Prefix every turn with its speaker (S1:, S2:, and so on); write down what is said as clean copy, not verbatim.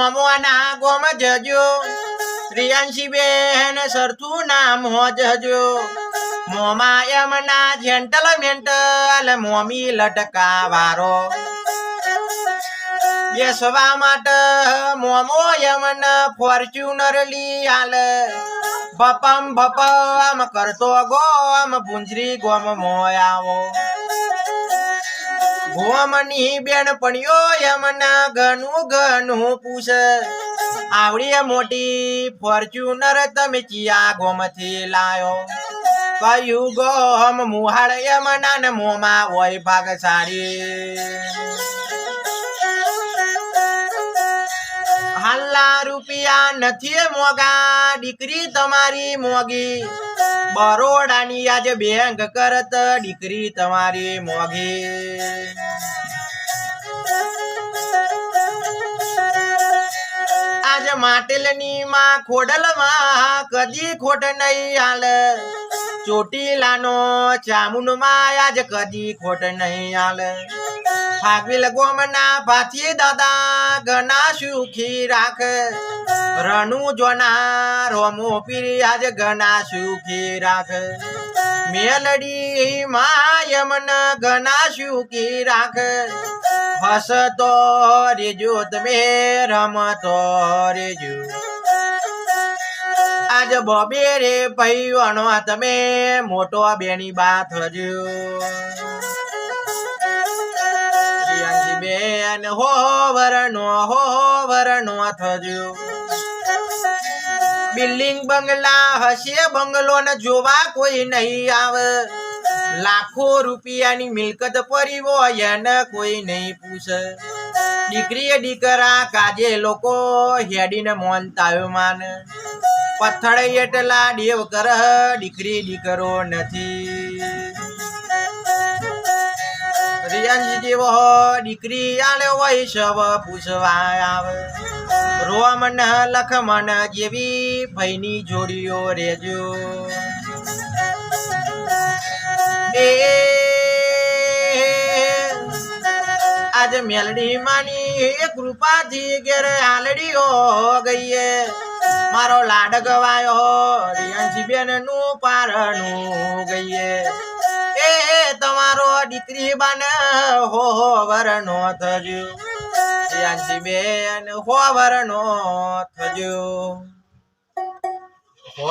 S1: મોમોના ગોમ જજો રિયાંશી બેન સરથું નામ હોજજો મોમા એમના જેન્ટલમેન્ટલ મોમી લટકા વારો બેસવા માટે મોમો એમને ફોર્ચ્યુનર લી હાલ બપમ બપમ કરતો ગોમ પુંજરી ગોમ મોયાવો ગોમની બેન પણ્યો એમને ઘણું ઘણું પૂછે આવડી મોટી ફોર્ચ્યુનર તમે ચિયા ગોમથી લાયો કયું ગોમ મુહાળ એમના ને મોમાં હોય ભાગશાળી હાલના રૂપિયા નથી મોગા દીકરી તમારી મોગી બરોડાની આજે બેંક કરત દીકરી તમારી મોગી આજે માટલની માં ખોડલમાં કદી ખોટ નહીં હાલે ચોટીલાનો ચામુંડમાં આજ કદી ખોટ નહીં હાલે ફાગવેલ ગોમના ભાથી દાદા ઘણા સુખી રાખ રણુ જોના રોમો પીરી આજ ઘણા સુખી રાખ મેલડી માં યમન ઘણા સુખી રાખ હસતો રેજો તમે રમતો રેજો આજ બબે રે ભાઈઓનો તમે મોટો બેની બાત થજો બેન હો વરનો થજો બિલ્ડિંગ બંગલા હશે બંગલો ને જોવા કોઈ નહીં આવે લાખો રૂપિયાની મિલકત પરી હોય ને કોઈ નહીં પૂછે દીકરી દીકરા કાજે લોકો હેડીને મોનતાયો માને પથ્થર એટલા દેવ કર દીકરી દીકરો નથી રિયાંશી જેવો દીકરી આલે વૈશવ પૂછવા આવે રોમન લખમણ જેવી ભાઈની જોડીઓ રેજો આજ મેલડી માની કૃપાથી ઘેર હાલડીઓ ગઈએ મારો લાડ ગવાયો રિયાંશી બેન નું પારણું ગઈએ તમારો દીકરી બાન હો વરનો થજો રિયાંશી બેન હો વરનો થજો